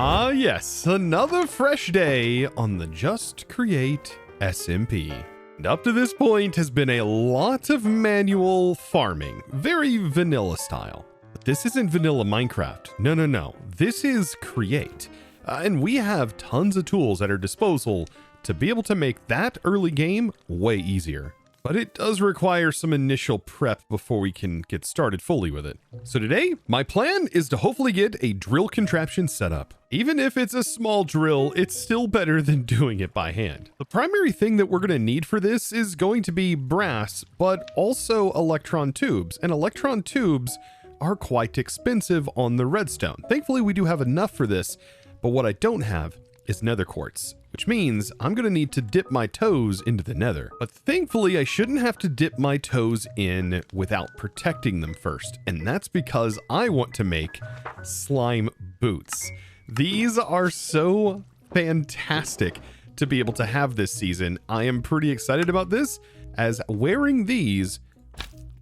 Ah, yes, another fresh day on the Just Create SMP. And up to this point has been a lot of manual farming, very vanilla style. But this isn't vanilla Minecraft. No. This is Create. And we have tons of tools at our disposal to be able to make that early game way easier. But it does require some initial prep before we can get started fully with it. So today, my plan is to hopefully get a drill contraption set up. Even if it's a small drill, it's still better than doing it by hand. The primary thing that we're going to need for this is going to be brass, but also electron tubes. And electron tubes are quite expensive on the redstone. Thankfully, we do have enough for this, but what I don't have is nether quartz, which means I'm going to need to dip my toes into the nether. But thankfully, I shouldn't have to dip my toes in without protecting them first. And that's because I want to make slime boots. These are so fantastic to be able to have this season. I am pretty excited about this, as wearing these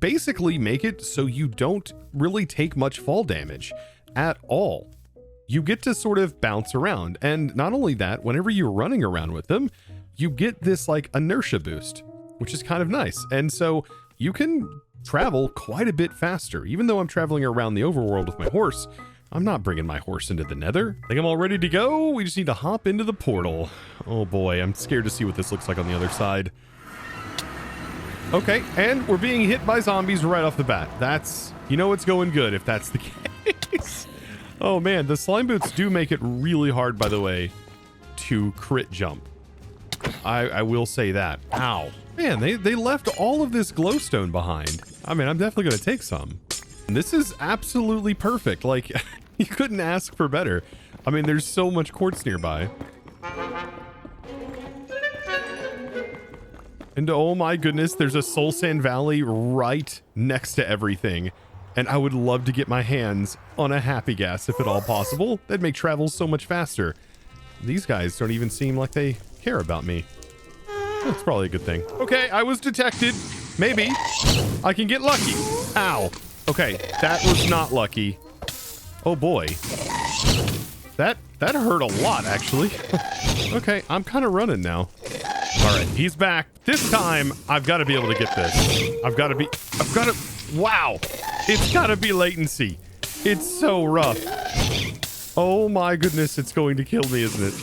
basically make it so you don't really take much fall damage at all. You get to sort of bounce around. And not only that, whenever you're running around with them, you get this like inertia boost, which is kind of nice. And so you can travel quite a bit faster. Even though I'm traveling around the overworld with my horse, I'm not bringing my horse into the nether. I think I'm all ready to go. We just need to hop into the portal. Oh boy, I'm scared to see what this looks like on the other side. Okay, and we're being hit by zombies right off the bat. That's, you know, it's going good if that's the case. Oh man, the slime boots do make it really hard, by the way, to crit jump. I will say that. Ow. Man, they left all of this glowstone behind. I mean, I'm definitely going to take some. And this is absolutely perfect. Like, you couldn't ask for better. I mean, there's so much quartz nearby. And oh my goodness, there's a soul sand valley right next to everything. And I would love to get my hands on a happy gas if at all possible. That'd make travel so much faster. These guys don't even seem like they care about me. That's probably a good thing. Okay, I was detected. Maybe I can get lucky. Ow. Okay, that was not lucky. Oh boy. That hurt a lot, actually. Okay, I'm kind of running now. All right, he's back. This time, I've got to be able to get this. Wow. It's got to be latency. It's so rough. Oh my goodness, it's going to kill me, isn't it?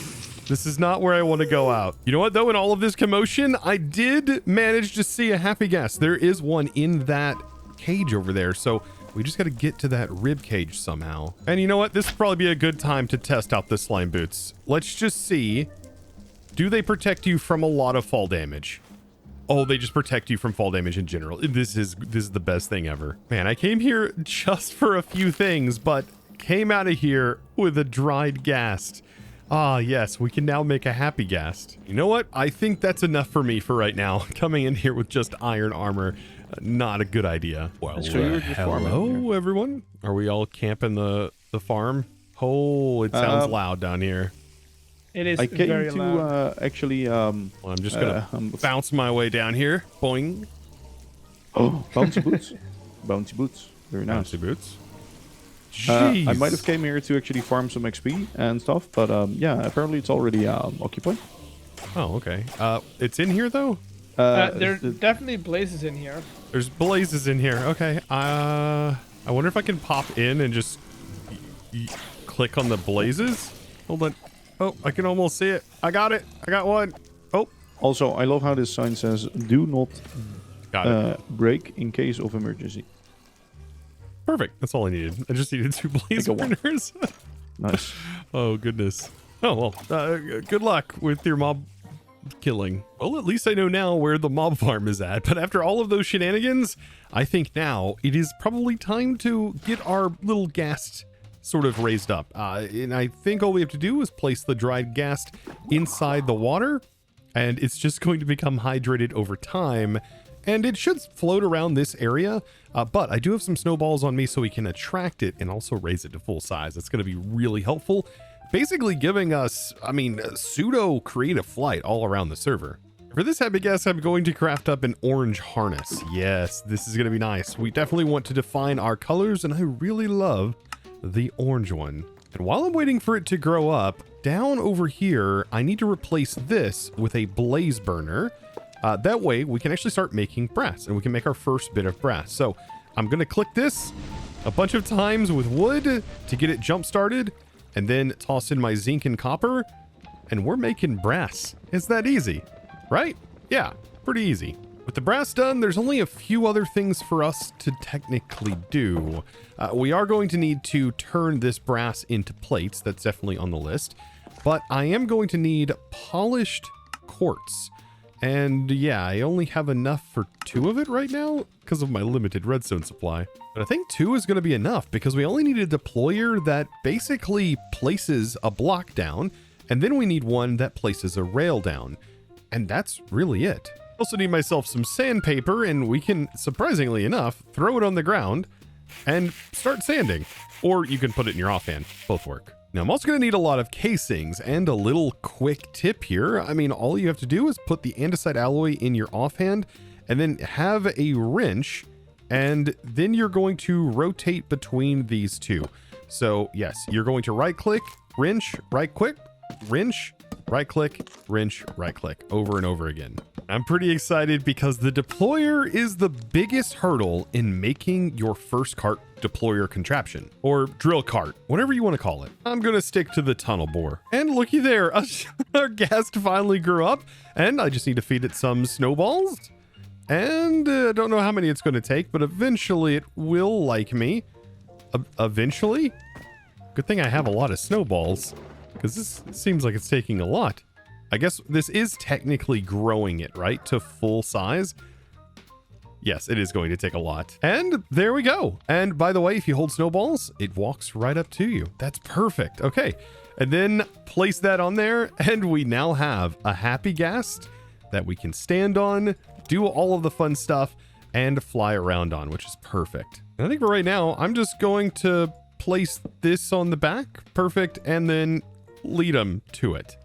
This is not where I want to go out. You know what, though? In all of this commotion, I did manage to see a happy gas. There is one in that cage over there, so we just got to get to that rib cage somehow. And you know what? This would probably be a good time to test out the slime boots. Let's just see. Do they protect you from a lot of fall damage? Oh, they just protect you from fall damage in general. This is the best thing ever. Man, I came here just for a few things, but came out of here with a dried ghast. Ah, yes, we can now make a happy ghast. You know what? I think that's enough for me for right now. Coming in here with just iron armor, not a good idea. Well, hello, everyone. Are we all camping the farm? Oh, it sounds loud down here. It is I came very to loud. actually. Well, I'm just gonna bounce my way down here. Boing. Oh, bouncy boots. Bouncy boots. Very nice. Bouncy boots. I might have came here to actually farm some XP and stuff, but yeah, apparently it's already occupied. Oh, okay. It's in here though. There are definitely blazes in here. There's blazes in here. Okay. I wonder if I can pop in and just click on the blazes. Hold on. Oh, I can almost see it. I got it. I got one. Oh. Also, I love how this sign says, do not break in case of emergency. Perfect. That's all I needed. I just needed 2 blaze burners. Nice. Oh, goodness. Oh, well, good luck with your mob killing. Well, at least I know now where the mob farm is at. But after all of those shenanigans, I think now it is probably time to get our little ghast sort of raised up. And I think all we have to do is place the dried ghast inside the water, and it's just going to become hydrated over time. And it should float around this area, but I do have some snowballs on me so we can attract it and also raise it to full size. It's going to be really helpful, basically giving us, I mean, pseudo creative flight all around the server. For this happy guess, I'm going to craft up an orange harness. Yes, this is going to be nice. We definitely want to define our colors, and I really love the orange one. And while I'm waiting for it to grow up, down over here, I need to replace this with a blaze burner. That way we can actually start making brass, and we can make our first bit of brass. So I'm going to click this a bunch of times with wood to get it jump started, and then toss in my zinc and copper, and we're making brass. It's that easy, right? Yeah, pretty easy. With the brass done, there's only a few other things for us to technically do. We are going to need to turn this brass into plates. That's definitely on the list. But I am going to need polished quartz. And yeah, I only have enough for 2 of it right now because of my limited redstone supply. But I think 2 is going to be enough because we only need a deployer that basically places a block down, and then we need one that places a rail down. And that's really it. I also need myself some sandpaper, and we can, surprisingly enough, throw it on the ground and start sanding. Or you can put it in your offhand. Both work. Now, I'm also going to need a lot of casings, and a little quick tip here. I mean, all you have to do is put the andesite alloy in your offhand and then have a wrench, and then you're going to rotate between these two. So yes, you're going to right click, wrench, right click, wrench, right click, wrench, right click, over and over again. I'm pretty excited because the deployer is the biggest hurdle in making your first cart deployer contraption, or drill cart, whatever you want to call it. I'm going to stick to the tunnel bore. And looky there, our ghast finally grew up, and I just need to feed it some snowballs. And I don't know how many it's going to take, but eventually it will like me. Eventually? Good thing I have a lot of snowballs, because this seems like it's taking a lot. I guess this is technically growing it, right, to full size. Yes, it is going to take a lot. And there we go. And by the way, if you hold snowballs, it walks right up to you. That's perfect. Okay. And then place that on there, and we now have a happy ghast that we can stand on, do all of the fun stuff, and fly around on, which is perfect. And I think for right now, I'm just going to place this on the back. Perfect. And then lead them to it.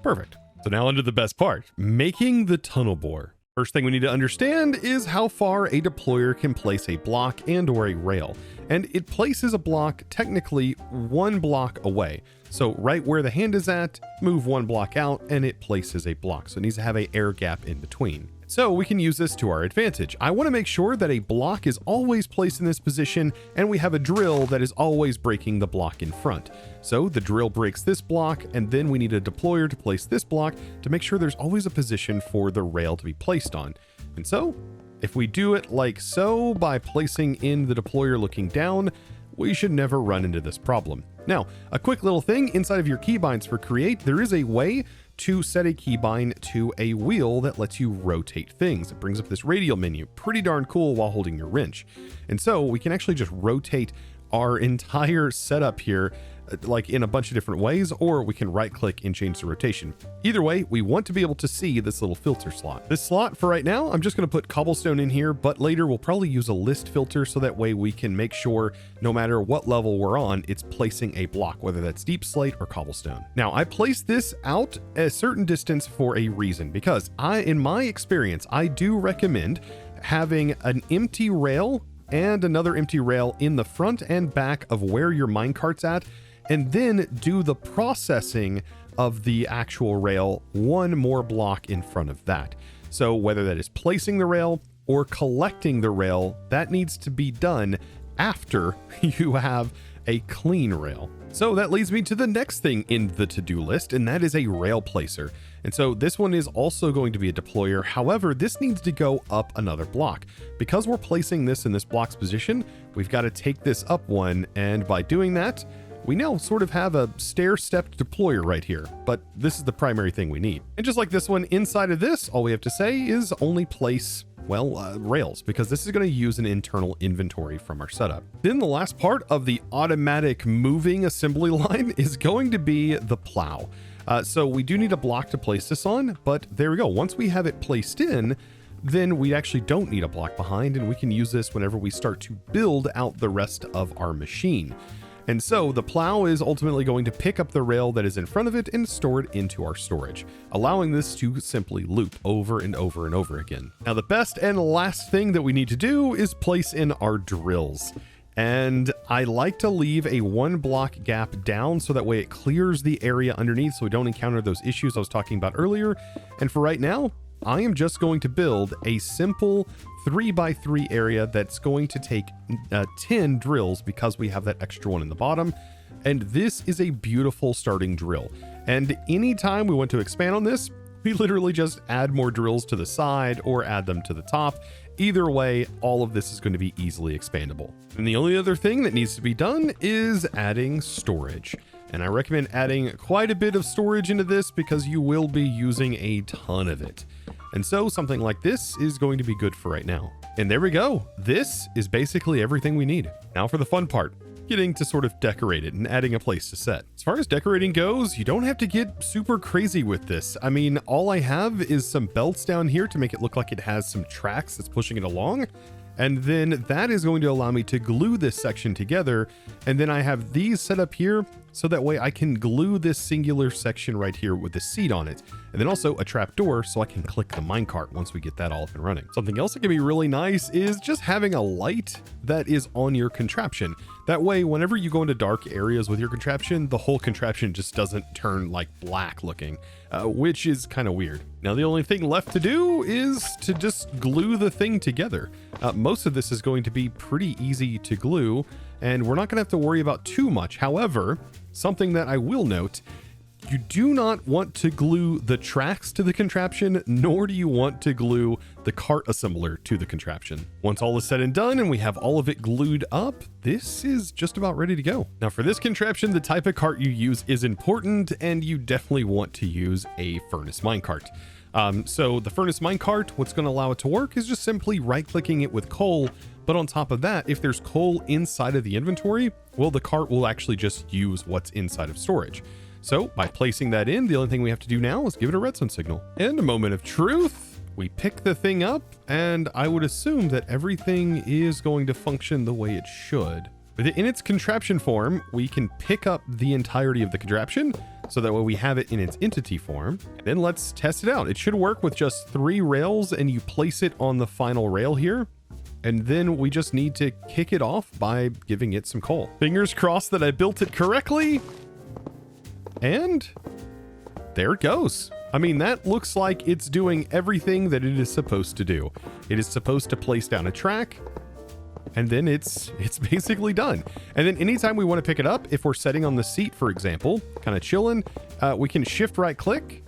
Perfect. So now onto the best part, making the tunnel bore. First thing we need to understand is how far a deployer can place a block and or a rail. And it places a block technically 1 block away. So right where the hand is at, move 1 block out and it places a block. So it needs to have an air gap in between. So we can use this to our advantage. I want to make sure that a block is always placed in this position, and we have a drill that is always breaking the block in front. So the drill breaks this block, and then we need a deployer to place this block to make sure there's always a position for the rail to be placed on. And so if we do it like so by placing in the deployer looking down, we should never run into this problem. Now, a quick little thing inside of your keybinds for Create, there is a way to set a keybind to a wheel that lets you rotate things. It brings up this radial menu, pretty darn cool while holding your wrench. And so we can actually just rotate our entire setup here like in a bunch of different ways, or we can right click and change the rotation. Either way, we want to be able to see this little filter slot. This slot for right now, I'm just going to put cobblestone in here, but later we'll probably use a list filter so that way we can make sure no matter what level we're on, it's placing a block, whether that's deep slate or cobblestone. Now I placed this out a certain distance for a reason, because in my experience, I do recommend having an empty rail and another empty rail in the front and back of where your minecart's at, and then do the processing of the actual rail 1 more block in front of that. So whether that is placing the rail or collecting the rail, that needs to be done after you have a clean rail. So that leads me to the next thing in the to-do list, and that is a rail placer. And so this one is also going to be a deployer. However, this needs to go up another block. Because we're placing this in this block's position, we've got to take this up 1, and by doing that, we now sort of have a stair-stepped deployer right here, but this is the primary thing we need. And just like this one, inside of this, all we have to say is only place, well, rails, because this is going to use an internal inventory from our setup. Then the last part of the automatic moving assembly line is going to be the plow. So we do need a block to place this on, but there we go. Once we have it placed in, then we actually don't need a block behind, and we can use this whenever we start to build out the rest of our machine. And so the plow is ultimately going to pick up the rail that is in front of it and store it into our storage, allowing this to simply loop over and over and over again. Now, the best and last thing that we need to do is place in our drills. And I like to leave a 1 block gap down so that way it clears the area underneath so we don't encounter those issues I was talking about earlier. And for right now, I am just going to build a simple 3x3 area that's going to take 10 drills because we have that extra one in the bottom. And this is a beautiful starting drill. And anytime we want to expand on this, we literally just add more drills to the side or add them to the top. Either way, all of this is going to be easily expandable. And the only other thing that needs to be done is adding storage. And I recommend adding quite a bit of storage into this because you will be using a ton of it. And so something like this is going to be good for right now. And there we go. This is basically everything we need. Now for the fun part. Getting to sort of decorate it and adding a place to set. As far as decorating goes, you don't have to get super crazy with this. I mean, all I have is some belts down here to make it look like it has some tracks that's pushing it along. And then that is going to allow me to glue this section together. And then I have these set up here so that way I can glue this singular section right here with the seat on it. And then also a trap door so I can click the minecart once we get that all up and running. Something else that can be really nice is just having a light that is on your contraption. That way, whenever you go into dark areas with your contraption, the whole contraption just doesn't turn like black looking, which is kind of weird. Now, the only thing left to do is to just glue the thing together. Most of this is going to be pretty easy to glue, and we're not going to have to worry about too much. However, something that I will note, you do not want to glue the tracks to the contraption, nor do you want to glue the cart assembler to the contraption. Once all is said and done and we have all of it glued up, this is just about ready to go. Now for this contraption, the type of cart you use is important, and you definitely want to use a furnace minecart. So the furnace minecart, what's going to allow it to work is just simply right-clicking it with coal. But on top of that, if there's coal inside of the inventory, well, the cart will actually just use what's inside of storage. So by placing that in, the only thing we have to do now is give it a redstone signal. And a moment of truth, we pick the thing up, and I would assume that everything is going to function the way it should. With it in its contraption form, we can pick up the entirety of the contraption, so that way we have it in its entity form. And then let's test it out. It should work with just 3 rails, and you place it on the final rail here. And then we just need to kick it off by giving it some coal. Fingers crossed that I built it correctly. And there it goes. I mean, that looks like it's doing everything that it is supposed to do. It is supposed to place down a track, and then it's basically done. And then anytime we want to pick it up, if we're sitting on the seat, for example, kind of chilling, we can shift right click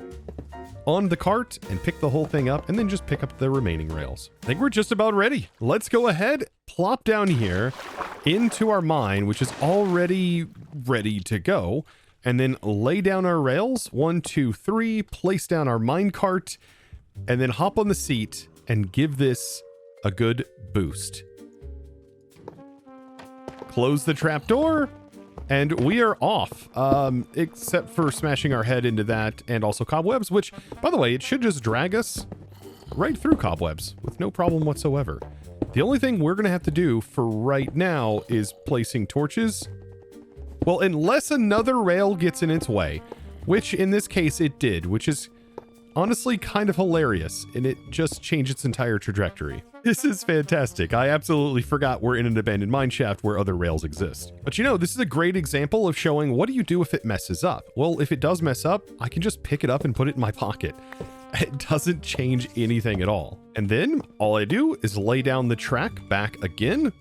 on the cart and pick the whole thing up, and then just pick up the remaining rails. I think we're just about ready. Let's go ahead, plop down here into our mine, which is already ready to go. And then lay down our rails, 1, 2, 3, place down our minecart, and then hop on the seat and give this a good boost. Close the trapdoor, and we are off, except for smashing our head into that and also cobwebs, which, by the way, it should just drag us right through cobwebs with no problem whatsoever. The only thing we're going to have to do for right now is placing torches. Well, unless another rail gets in its way, which in this case it did, which is honestly kind of hilarious, and it just changed its entire trajectory. This is fantastic. I absolutely forgot we're in an abandoned mineshaft where other rails exist. But you know, this is a great example of showing what do you do if it messes up? Well, if it does mess up, I can just pick it up and put it in my pocket. It doesn't change anything at all. And then all I do is lay down the track back again.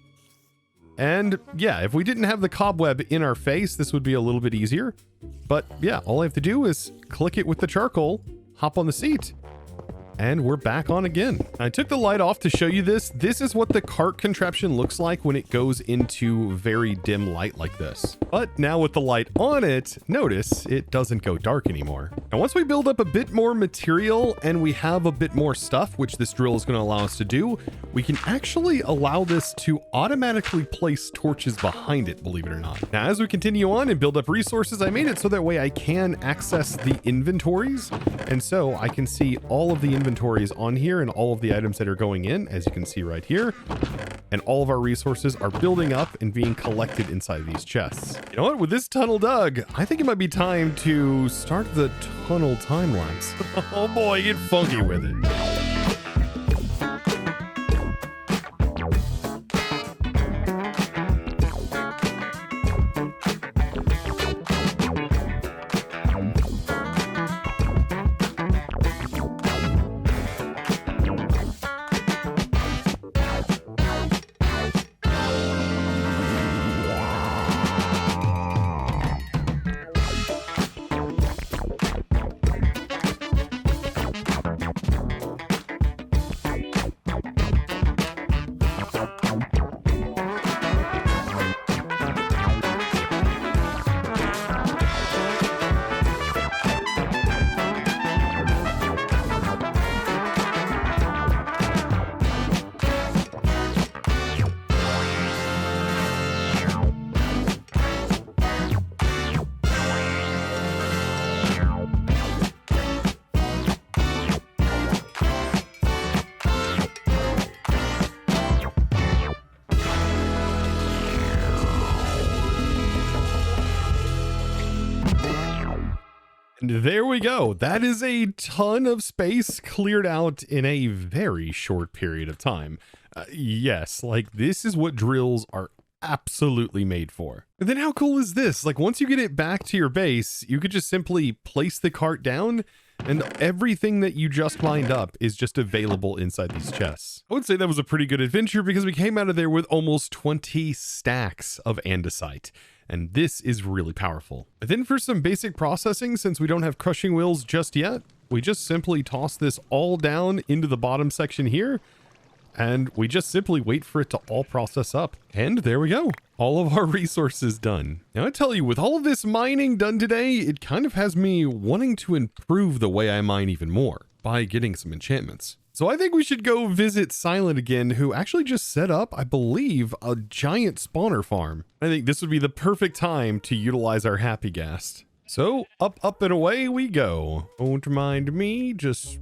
And yeah, if we didn't have the cobweb in our face, this would be a little bit easier. But yeah, all I have to do is click it with the charcoal, hop on the seat, and we're back on again. I took the light off to show you this. This is what the cart contraption looks like when it goes into very dim light like this. But now with the light on it, notice it doesn't go dark anymore. And once we build up a bit more material and we have a bit more stuff, which this drill is going to allow us to do, we can actually allow this to automatically place torches behind it, believe it or not. Now, as we continue on and build up resources, I made it so that way I can access the inventories. And so I can see all of the inventories on here and all of the items that are going in, as you can see right here. And all of our resources are building up and being collected inside these chests. You know what? With this tunnel dug, I think it might be time to start the tunnel time lapse. Oh boy, get funky with it. There we go. That is a ton of space cleared out in a very short period of time. Yes, like this is what drills are absolutely made for. And then how cool is this? Like once you get it back to your base, you could just simply place the cart down and everything that you just mined up is just available inside these chests. I would say that was a pretty good adventure because we came out of there with almost 20 stacks of andesite. And this is really powerful. But then for some basic processing, since we don't have crushing wheels just yet, we just simply toss this all down into the bottom section here. And we just simply wait for it to all process up. And there we go. All of our resources done. Now I tell you, with all of this mining done today, it kind of has me wanting to improve the way I mine even more by getting some enchantments. So I think we should go visit Silent again, who actually just set up, I believe, a giant spawner farm. I think this would be the perfect time to utilize our happy ghast. So up and away we go. Don't mind me, just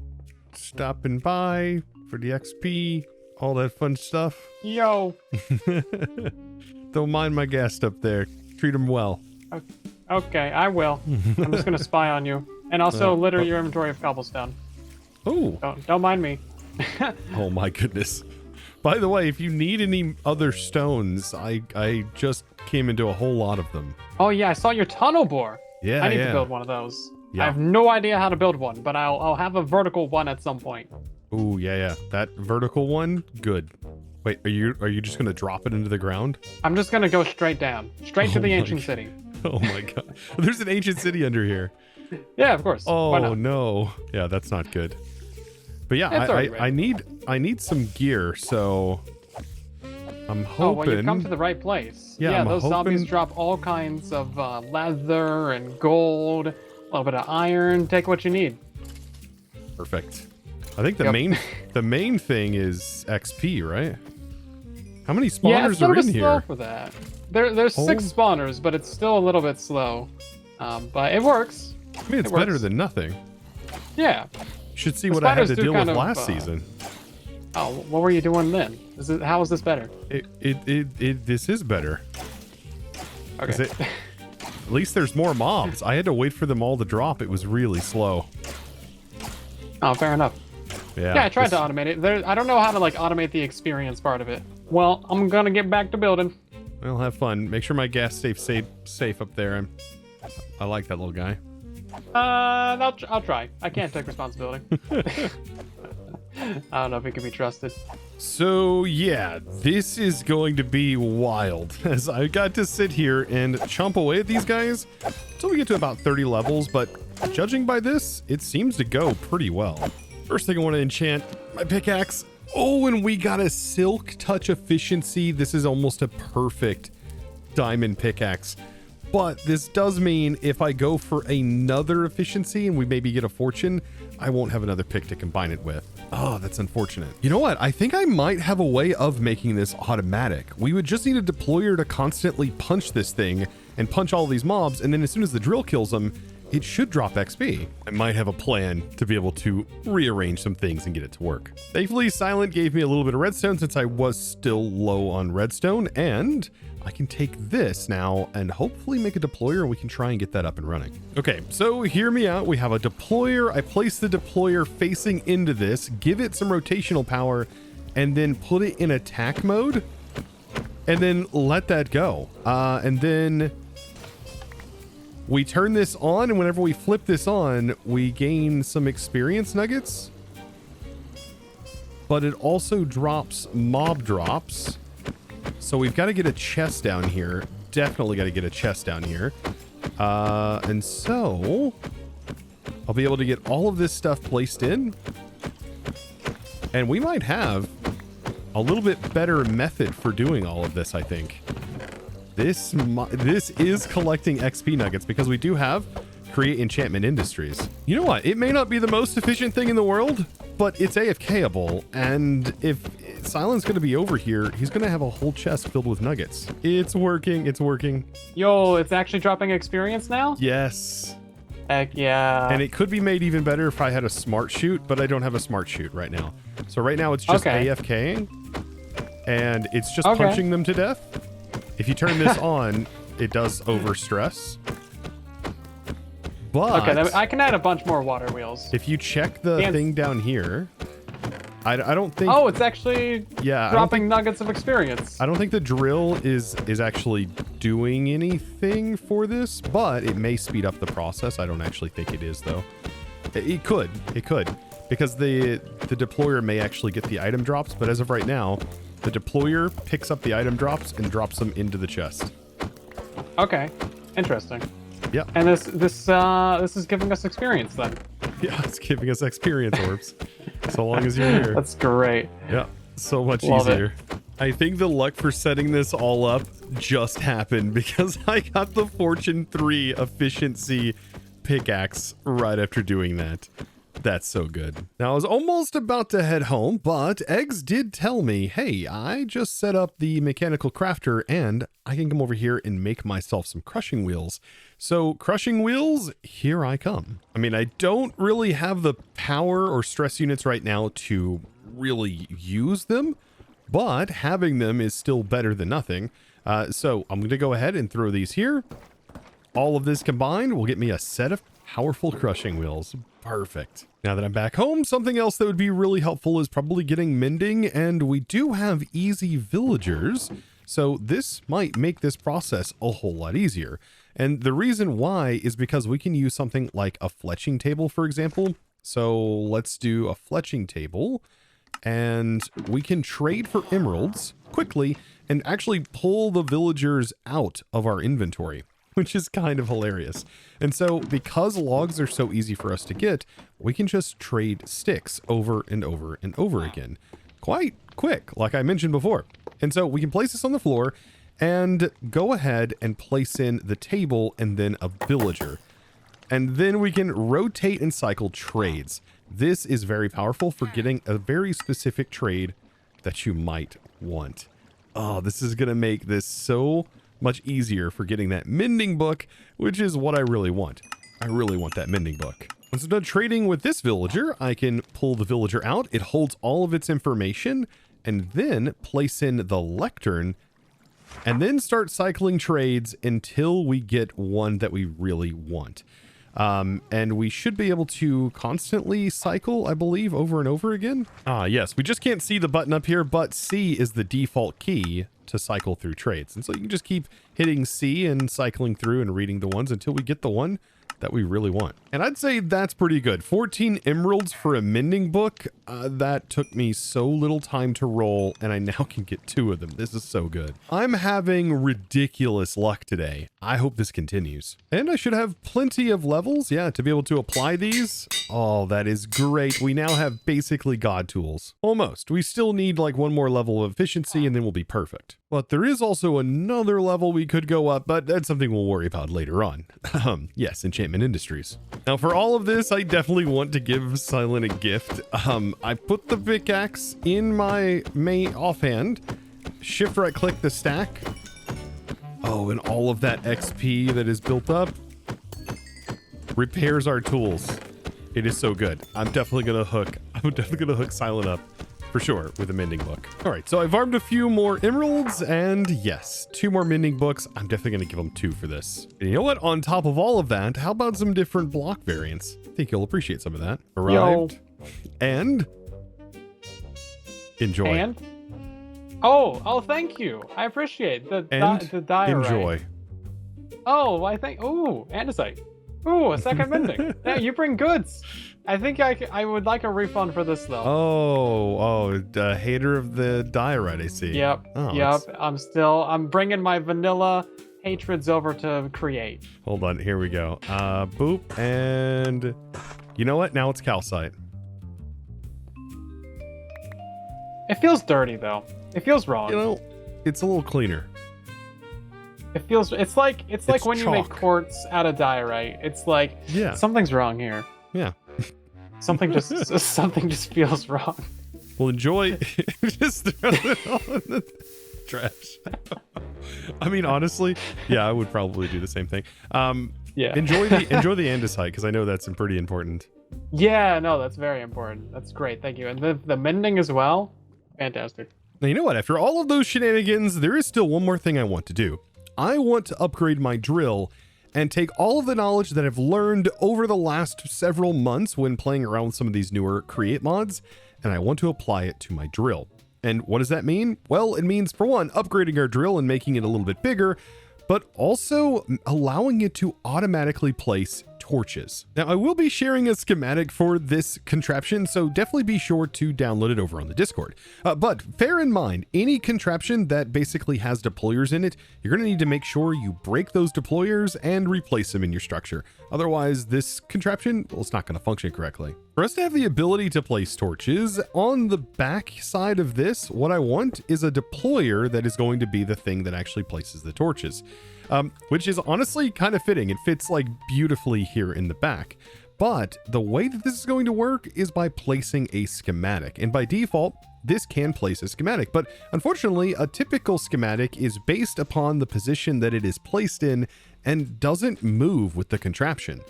stopping by for the XP, all that fun stuff. Yo. Don't mind my ghast up there. Treat him well. Okay, I will. I'm just gonna spy on you, and also litter your inventory of cobblestone. Oh. Don't mind me. Oh my goodness. By the way, if you need any other stones, I just came into a whole lot of them. Oh yeah, I saw your tunnel bore. Yeah, I need to build one of those. Yeah. I have no idea how to build one, but I'll have a vertical one at some point. Oh yeah. That vertical one, good. Wait, are you just gonna drop it into the ground? I'm just gonna go straight down, straight to the ancient city. Oh my god. There's an ancient city under here. Yeah, of course. Why Oh not? no. Yeah, that's not good. But yeah, It's already I need some gear, so I'm hoping. Oh, well, you've come to the right place. Yeah, I'm those zombies hoping- drop all kinds of leather and gold, a little bit of iron. Take what you need. Perfect. I think the Yep. the main thing is XP, right? How many Yeah, it's spawners a are little in bit slow here? for that. There's 6 spawners, but it's still a little bit slow. But it works. I mean, it's it better works. than nothing. Yeah. You should see The what I had spiders to do deal with kind of, last season. Oh, what were you doing then? How is this better? This is better. Okay. At least there's more mobs. I had to wait for them all to drop. It was really slow. Oh, fair enough. Yeah, I tried to automate it. I don't know how to automate the experience part of it. Well, I'm gonna get back to building. Well, have fun. Make sure my gas safe up there. I like that little guy. I'll try. I can't take responsibility. I don't know if he can be trusted. So yeah, this is going to be wild as I got to sit here and chomp away at these guys until we get to about 30 levels, but judging by this, it seems to go pretty well. First thing I want to enchant my pickaxe. Oh, and we got a silk touch efficiency. This is almost a perfect diamond pickaxe. But this does mean if I go for another efficiency and we maybe get a fortune, I won't have another pick to combine it with. Oh, that's unfortunate. You know what? I think I might have a way of making this automatic. We would just need a deployer to constantly punch this thing and punch all these mobs, and then as soon as the drill kills them, it should drop XP. I might have a plan to be able to rearrange some things and get it to work. Thankfully, Silent gave me a little bit of redstone since I was still low on redstone, and I can take this now and hopefully make a deployer and we can try and get that up and running. Okay, so hear me out. We have a deployer. I place the deployer facing into this, give it some rotational power, and then put it in attack mode, and then let that go. And then we turn this on, and whenever we flip this on, we gain some experience nuggets. But it also drops mob drops. So we've got to get a chest down here. Definitely got to get a chest down here. And so I'll be able to get all of this stuff placed in. And we might have a little bit better method for doing all of this, I think. This is collecting XP nuggets because we do have Create Enchantment Industries. You know what? It may not be the most efficient thing in the world, but it's AFK-able, and if Silent's going to be over here, he's going to have a whole chest filled with nuggets. It's working. It's working. Yo, it's actually dropping experience now? Yes. Heck yeah. And it could be made even better if I had a smart shoot, but I don't have a smart shoot right now. So right now it's just AFKing, and it's just punching them to death. If you turn this on, it does overstress. But okay, I can add a bunch more water wheels. if you check the thing down here, I don't think. Oh, it's actually dropping nuggets of experience. I don't think the drill is actually doing anything for this, but it may speed up the process. I don't actually think it is though. It could, because the deployer may actually get the item drops, but as of right now, the deployer picks up the item drops and drops them into the chest. Okay, interesting. Yeah. And this is giving us experience then. Yeah, it's giving us experience orbs. So long as you're here. That's great. Yeah, so much Love easier. I think the luck for setting this all up just happened because I got the Fortune 3 efficiency pickaxe right after doing that. That's so good. Now, I was almost about to head home, but Eggs did tell me, hey, I just set up the mechanical crafter and I can come over here and make myself some crushing wheels. So crushing wheels, here I come. I mean, I don't really have the power or stress units right now to really use them, but having them is still better than nothing. So I'm going to go ahead and throw these here. All of this combined will get me a set of powerful crushing wheels. Perfect. Now that I'm back home, something else that would be really helpful is probably getting mending, and we do have easy villagers, so this might make this process a whole lot easier. And the reason why is because we can use something like a fletching table, for example. So let's do a fletching table, and we can trade for emeralds quickly and actually pull the villagers out of our inventory, which is kind of hilarious. And so because logs are so easy for us to get, we can just trade sticks over and over and over again. Quite quick, like I mentioned before. And so we can place this on the floor and go ahead and place in the table and then a villager. And then we can rotate and cycle trades. This is very powerful for getting a very specific trade that you might want. Oh, this is going to make this so much easier for getting that mending book, which is what I really want. I really want that mending book. Once I'm done trading with this villager, I can pull the villager out. It holds all of its information and then place in the lectern and then start cycling trades until we get one that we really want. And we should be able to constantly cycle, I believe, over and over again. Yes, we just can't see the button up here, but C is the default key to cycle through trades. And so you can just keep hitting C and cycling through and reading the ones until we get the one that we really want. And I'd say that's pretty good. 14 emeralds for a mending book. That took me so little time to roll, and I now can get 2 of them. This is so good. I'm having ridiculous luck today. I hope this continues. And I should have plenty of levels, yeah, to be able to apply these. Oh, that is great. We now have basically god tools. Almost. We still need like one more level of efficiency and then we'll be perfect. But there is also another level we could go up, but that's something we'll worry about later on. Yes, Enchantment Industries. Now for all of this, I definitely want to give Silent a gift. I put the pickaxe in my main offhand, shift right click the stack. Oh, and all of that XP that is built up repairs our tools. It is so good. I'm definitely gonna hook Silent up for sure with a mending book. All right, so I farmed a few more emeralds and yes, 2 more mending books. I'm definitely gonna give them 2 for this. And you know what? On top of all of that, how about some different block variants? I think you'll appreciate some of that. Arrived. Yo. And enjoy. And? Oh, thank you. I appreciate the diorite. Enjoy. Oh, I think, ooh, andesite. Ooh, a second mending. Yeah, you bring goods. I think I would like a refund for this though. Oh, hater of the diorite, I see. Yep, yep. I'm bringing my vanilla hatreds over to create. Hold on, here we go. Boop, and you know what? Now it's calcite. It feels dirty though. It feels wrong. You know, it's a little cleaner. It's like when you make quartz out of diorite. It's like, yeah, something's wrong here. Yeah. Something just feels wrong. Well, enjoy. Just throw it all in the trash. I mean, honestly, yeah, I would probably do the same thing. Yeah. Enjoy the andesite because I know that's pretty important. Yeah, no, that's very important. That's great, thank you. And the mending as well, fantastic. Now you know what? After all of those shenanigans, there is still one more thing I want to do. I want to upgrade my drill and take all of the knowledge that I've learned over the last several months when playing around with some of these newer create mods, and I want to apply it to my drill. And what does that mean? Well, it means, for one, upgrading our drill and making it a little bit bigger, but also allowing it to automatically place torches. Now, I will be sharing a schematic for this contraption, so definitely be sure to download it over on the Discord. But bear in mind, any contraption that basically has deployers in it, you're going to need to make sure you break those deployers and replace them in your structure. Otherwise, this contraption, well, it's not going to function correctly. For us to have the ability to place torches, on the back side of this, what I want is a deployer that is going to be the thing that actually places the torches. Which is honestly kind of fitting. It fits like beautifully here in the back. But the way that this is going to work is by placing a schematic. And by default, this can place a schematic. But unfortunately, a typical schematic is based upon the position that it is placed in and doesn't move with the contraption.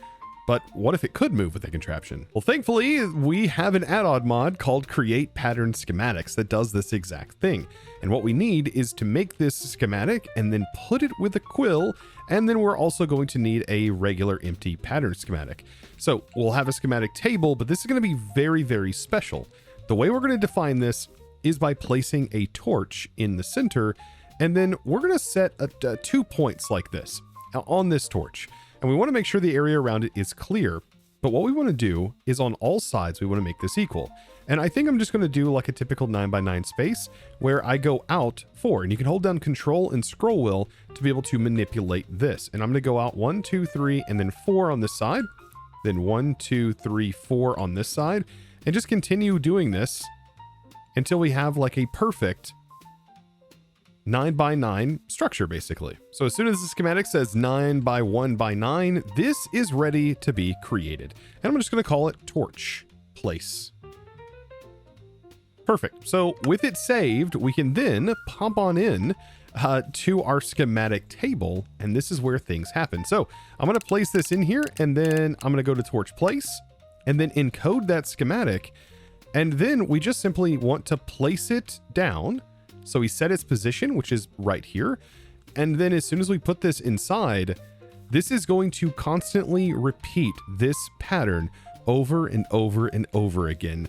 But what if it could move with the contraption? Well, thankfully, we have an add-on mod called Create Pattern Schematics that does this exact thing. And what we need is to make this schematic and then put it with a quill, and then we're also going to need a regular empty pattern schematic. So we'll have a schematic table, but this is going to be very, very special. The way we're going to define this is by placing a torch in the center, and then we're going to set 2 points like this on this torch. And we want to make sure the area around it is clear. But what we want to do is on all sides, we want to make this equal. And I think I'm just going to do like a typical 9x9 space where I go out 4. And you can hold down Control and scroll wheel to be able to manipulate this. And I'm going to go out 1, 2, 3, and then 4 on this side. Then 1, 2, 3, 4 on this side. And just continue doing this until we have like a perfect 9x9 structure, basically. So as soon as the schematic says 9x1x9, this is ready to be created. And I'm just going to call it torch place. Perfect. So with it saved, we can then pop on in to our schematic table, and this is where things happen. So I'm going to place this in here, and then I'm going to go to torch place, and then encode that schematic. And then we just simply want to place it down. So we set its position, which is right here. And then as soon as we put this inside, this is going to constantly repeat this pattern over and over and over again,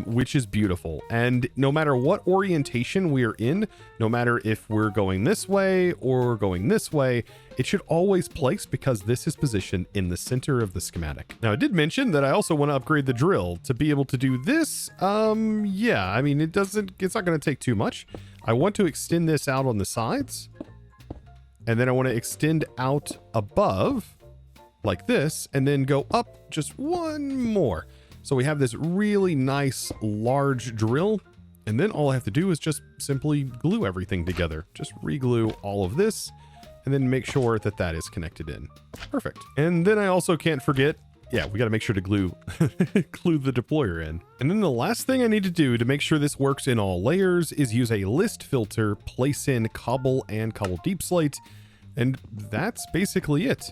which is beautiful. And no matter what orientation we are in, no matter if we're going this way or going this way, it should always place because this is positioned in the center of the schematic. Now, I did mention that I also want to upgrade the drill to be able to do this. Yeah, I mean, it's not going to take too much. I want to extend this out on the sides, and then I want to extend out above like this, and then go up just one more. So we have this really nice large drill, and then all I have to do is just simply glue everything together. Just re-glue all of this, and then make sure that that is connected in. Perfect. And then I also can't forget, yeah, we got to make sure to glue glue the deployer in. And then the last thing I need to do to make sure this works in all layers is use a list filter, place in cobble and cobble deep slate, and that's basically it.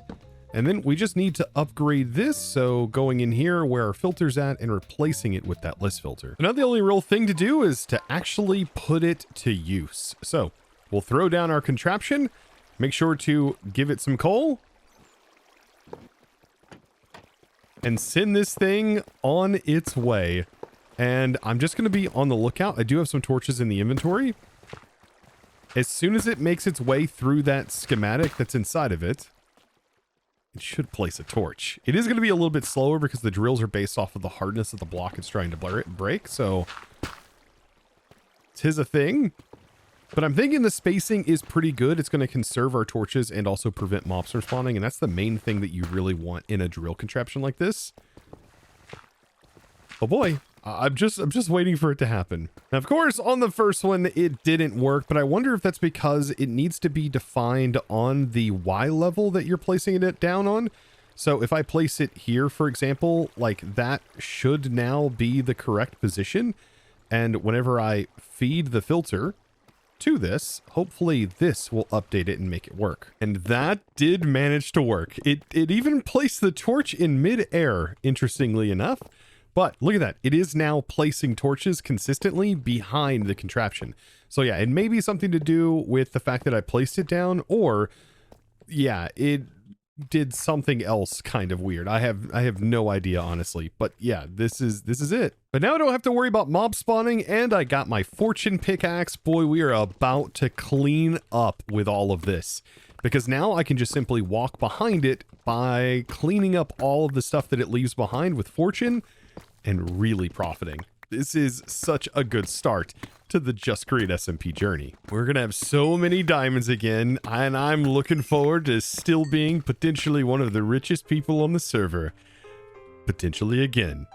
And then we just need to upgrade this, so going in here where our filter's at and replacing it with that list filter. Now the only real thing to do is to actually put it to use. So we'll throw down our contraption, make sure to give it some coal, and send this thing on its way. And I'm just going to be on the lookout. I do have some torches in the inventory. As soon as it makes its way through that schematic that's inside of it, it should place a torch. It is going to be a little bit slower because the drills are based off of the hardness of the block it's trying to break. So tis a thing. But I'm thinking the spacing is pretty good. It's going to conserve our torches and also prevent mobs from spawning. And that's the main thing that you really want in a drill contraption like this. Oh boy. I'm just waiting for it to happen. Now, of course, on the first one, it didn't work, but I wonder if that's because it needs to be defined on the Y level that you're placing it down on. So if I place it here, for example, like that should now be the correct position. And whenever I feed the filter to this, hopefully this will update it and make it work. And that did manage to work. It even placed the torch in mid-air, interestingly enough. But look at that. It is now placing torches consistently behind the contraption. So yeah, it may be something to do with the fact that I placed it down, or yeah, did something else kind of weird. I have no idea, honestly. But yeah, this is it. But now I don't have to worry about mob spawning, and I got my fortune pickaxe. Boy, we are about to clean up with all of this, because now I can just simply walk behind it by cleaning up all of the stuff that it leaves behind with fortune and really profiting. This is such a good start to the Just Create SMP journey. We're gonna have so many diamonds again, and I'm looking forward to still being potentially one of the richest people on the server. Potentially again.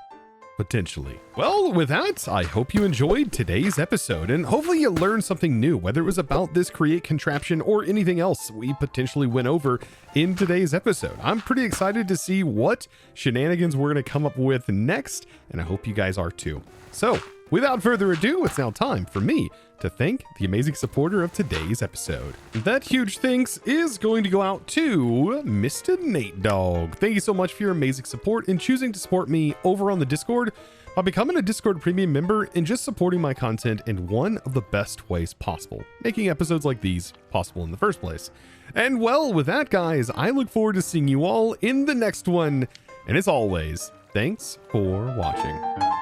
Potentially. Well, with that, I hope you enjoyed today's episode, and hopefully you learned something new, whether it was about this create contraption or anything else we potentially went over in today's episode. I'm pretty excited to see what shenanigans we're going to come up with next, and I hope you guys are too. So, without further ado, it's now time for me to thank the amazing supporter of today's episode. That huge thanks is going to go out to Mr. Nate Dogg. Thank you so much for your amazing support and choosing to support me over on the Discord by becoming a Discord premium member and just supporting my content in one of the best ways possible, making episodes like these possible in the first place. And well, with that, guys, I look forward to seeing you all in the next one. And as always, thanks for watching.